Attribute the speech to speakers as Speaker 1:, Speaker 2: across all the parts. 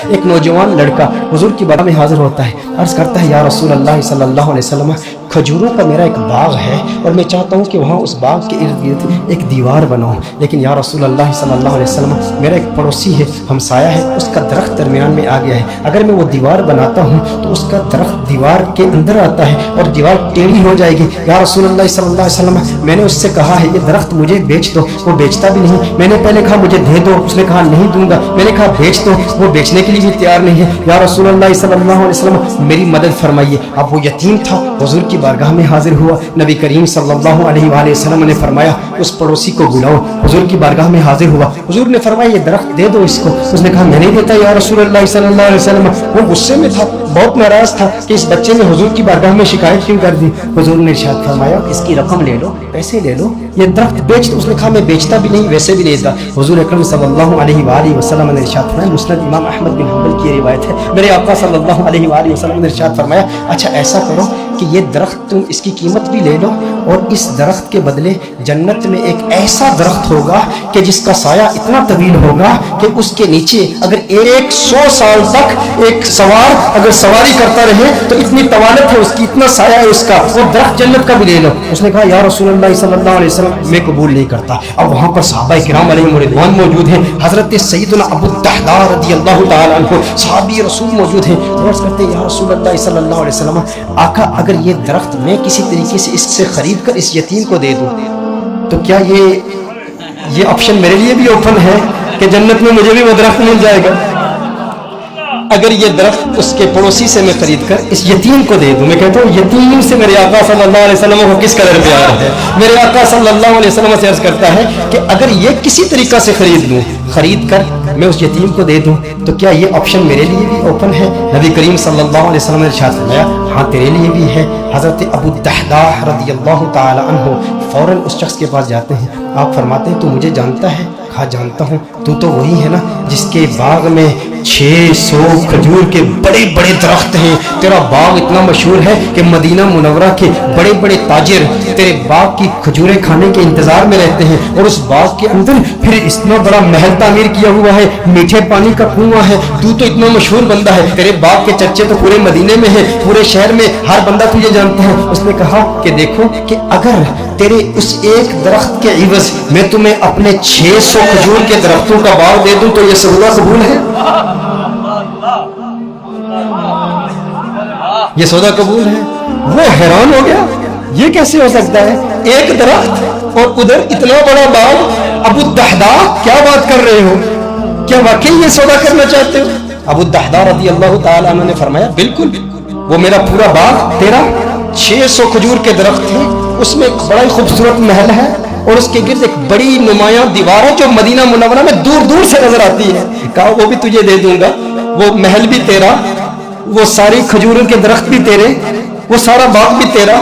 Speaker 1: ایک نوجوان لڑکا حضور کی بارگاہ میں حاضر ہوتا ہے، عرض کرتا ہے یا رسول اللہ صلی اللہ علیہ وسلم کھجوروں کا میرا ایک باغ ہے اور میں چاہتا ہوں کہ وہاں اس باغ کے ارد گرد ایک دیوار بناؤں، لیکن یا رسول اللہ صلی اللہ علیہ وسلم میرا ایک پڑوسی ہے، ہمسایہ ہے، اس کا درخت درمیان میں آ گیا ہے، اگر میں وہ دیوار بناتا ہوں تو اس کا درخت دیوار کے اندر آتا ہے اور دیوار ٹیڑھی ہو جائے گی، یا رسول اللہ صلی اللہ علیہ وسلم میں نے اس سے کہا ہے یہ درخت مجھے بیچ دو، وہ بیچتا بھی نہیں، میں نے پہلے کہا مجھے دے دو، اس نے کہا نہیں دوں گا، میں نے کہا بیچ دو، وہ بیچنے کے لیے بھی تیار نہیں ہے، یا رسول اللہ صلی اللہ علیہ وسلم میری مدد فرمائیے۔ اب وہ یتیم تھا، حضور کی بارگاہ میں حاضر ہوا، نبی کریم صلی اللہ علیہ وآلہ وسلم نے فرمایا اس پڑوسی کو بلاؤ، حضور کی بارگاہ میں حاضر ہوا، حضور نے فرمایا یہ درخت دے دو اس کو، اس نے کہا میں نہیں دیتا یا رسول اللہ صلی اللہ علیہ وسلم، وہ غصے میں تھا، بہت ناراض تھا کہ اس بچے نے حضور کی بارگاہ میں شکایت کیوں کر دی، حضور نے ارشاد فرمایا اس کی رقم لے لو، پیسے لے لو، یہ درخت بیچ دو، اس نے کہا میں بیچتا بھی نہیں ویسے بھی نہیں دیتا، حضور اکرم صلی اللہ علیہ وآلہ وسلم نے ارشاد فرمایا، مسند امام احمد بن حنبل کی روایت ہے، میرے آقا صلی اللہ علیہ وآلہ وسلم نے ارشاد فرمایا اچھا ایسا کرو کہ یہ درخت تم اس کی قیمت بھی لے لو اور اس درخت کے بدلے جنت میں ایک ایسا درخت ہوگا کہ جس کا سایہ اتنا طویل ہوگا کہ اس کے نیچے اگر 100 سال تک ایک سوار اگر سواری کرتا رہے تو اتنی طوالت ہے اس کی، اتنا سایہ ہے اس کا، وہ درخت جنت کا بھی لے لو۔ اس نے کہا یا رسول اللہ صلی اللہ علیہ وسلم میں قبول نہیں کرتا۔ اب وہاں پر صحابہ کرام علیہم رضوان موجود ہیں، حضرت سیدنا ابو الدحداء رضی اللہ تعالیٰ عنہ صحابی رسول موجود ہیں، عرض کرتے ہیں یا رسول اللہ صلی اللہ علیہ وسلم آقا اگر یہ درخت میں کسی طریقے سے اس سے خرید کر اس یتیم کو دے دوں تو کیا یہ آپشن میرے لیے بھی اوپن ہے کہ جنت میں مجھے بھی وہ درخت مل جائے گا؟ اگر یہ درخت اس کے پڑوسی سے میں خرید کر اس یتیم کو دے دوں، میں کہتا ہوں یتیم سے میرے آقا صلی اللہ علیہ وسلم کو کس قدر پیار ہے، میرے آقا صلی اللہ علیہ وسلم سے عرض کرتا ہے کہ اگر یہ کسی طریقہ سے خرید لوں، خرید کر میں اس یتیم کو دے دوں تو کیا یہ آپشن میرے لیے بھی اوپن ہے؟ نبی کریم صلی اللہ علیہ وسلم نے ارشاد فرمایا ہاں تیرے لیے بھی ہے۔ حضرت ابو الدحداء رضی اللہ تعالی عنہ فوراً اس شخص کے پاس جاتے ہیں، آپ فرماتے ہیں تو مجھے جانتا ہے؟ کہا جانتا ہوں، تو وہی ہے نا جس کے باغ میں 600 کھجور کے بڑے بڑے درخت ہیں، تیرا باغ اتنا مشہور ہے کہ مدینہ منورہ کے بڑے بڑے تاجر تیرے باغ کی کھجوریں کھانے کے انتظار میں رہتے ہیں، اور اس باغ کے اندر پھر اتنا بڑا محل تعمیر کیا ہوا ہے، میٹھے پانی کا کنواں ہے، تو اتنا مشہور بندہ ہے، تیرے باغ کے چرچے تو پورے مدینے میں ہیں، پورے شہر میں ہر بندہ تجھے جانتا ہے۔ اس نے کہا کہ دیکھو کہ اگر تیرے اس ایک درخت کے عوض میں تمہیں اپنے 600 کھجور کے درختوں کا باغ دے دوں تو یہ سودا قبول ہے؟ یہ سودا قبول ہے؟ وہ حیران ہو گیا، یہ کیسے ہو سکتا ہے؟ ایک درخت اور ادھر اتنا بڑا باغ۔ ابو الدحداء کیا بات کر رہے ہو؟ کیا واقعی یہ سودا کرنا چاہتے ہو؟ ابو الدحداء رضی اللہ تعالی عنہ نے فرمایا بالکل، وہ میرا پورا باغ تیرا، 600 کھجور کے درخت ہیں، اس میں ایک بڑا ہی خوبصورت محل ہے اور اس کے گرد ایک بڑی نمایاں دیوار ہے جو مدینہ منورہ میں دور دور سے نظر آتی ہے۔ کہا وہ بھی تجھے دے دوں گا، وہ محل بھی تیرا، وہ ساری کھجوروں کے درخت بھی تیرے، وہ سارا باغ بھی تیرا،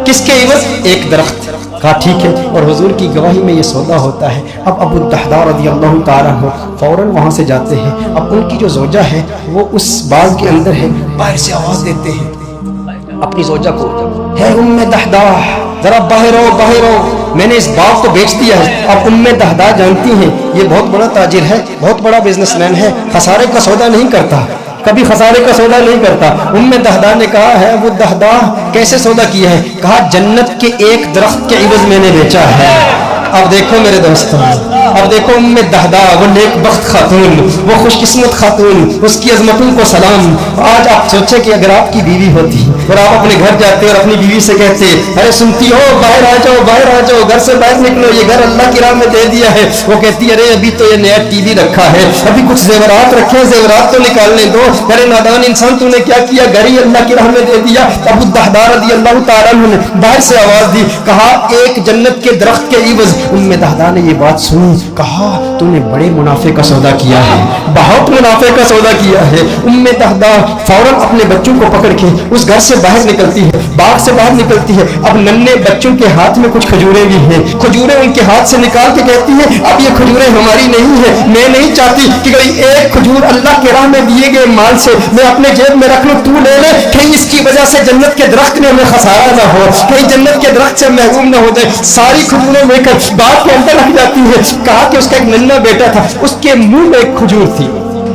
Speaker 1: کس کے عوض؟ ایک درخت۔ کہا ٹھیک ہے، اور حضور کی گواہی میں یہ سودا ہوتا ہے۔ اب ابو الدحداء رضی اللہ تعالیٰ عنہ فوراً وہاں سے جاتے ہیں، اب ان کی جو زوجہ ہے وہ اس باغ کے اندر ہے، باہر سے آواز دیتے ہیں اپنی زوجہ کو، ہے ام دحداء ذرا باہر آؤ باہر آؤ، میں نے اس باغ کو بیچ دیا ہے۔ اب ام دحداء جانتی ہیں یہ بہت بڑا تاجر ہے، بہت بڑا بزنس مین ہے، خسارے کا سودا نہیں کرتا، کبھی خسارے کا سودا نہیں کرتا۔ ام دحداء نے کہا ہے وہ دحداء کیسے سودا کیا ہے؟ کہا جنت کے ایک درخت کے عوض میں نے بیچا ہے۔ اب دیکھو میرے دوستوں، اب دیکھو ام دحداء وہ نیک بخت خاتون، وہ خوش قسمت خاتون، اس کی عظمتوں کو سلام۔ آج آپ سوچیں کہ اگر آپ کی بیوی ہوتی اور آپ اپنے گھر جاتے اور اپنی بیوی سے کہتے ارے سنتی ہو باہر آ جاؤ باہر آ جاؤ، گھر سے باہر نکلو، یہ گھر اللہ کی راہ میں دے دیا ہے، وہ کہتی ارے ابھی تو یہ نیا ٹی وی رکھا ہے، ابھی کچھ زیورات رکھے ہیں، زیورات تو نکالنے دو، ارے نادان انسان تو نے کیا کیا، گھر ہی اللہ کی راہ میں دے دیا۔ ابو الدحداء رضی اللہ تعالیٰ عنہ نے باہر سے آواز دی، کہا ایک جنت کے درخت کے عوض۔ ام دحداء نے یہ بات سنی، کہا تو نے بڑے منافع کا سودا کیا ہے، بہت منافع کا سودا کیا ہے۔ ام دحداء فوراً اپنے بچوں کو پکڑ کے اس گھر سے باہر نکلتی ہے، باغ سے باہر نکلتی ہے، اب ننھے بچوں کے ہاتھ میں کچھ کھجوریں بھی ہیں، کھجوریں ان کے ہاتھ سے نکال کے کہتی ہے اب یہ کھجوریں ہماری نہیں ہیں، میں نہیں چاہتی کہ کوئی ایک کھجور اللہ کے راہ میں دیے گئے مال سے میں اپنے جیب میں رکھ لوں، تو لے لے، کہیں اس کی وجہ سے جنت کے درخت میں ہمیں خسارہ نہ ہو، کہیں جنت کے درخت سے محروم نہ ہو جائے۔ ساری کھجوریں لے کر باغ کے اندر رکھ جاتی ہے۔ کہا کہ اس کا ایک ننھا بیٹا تھا، اس کے منہ میں ایک کھجور تھی،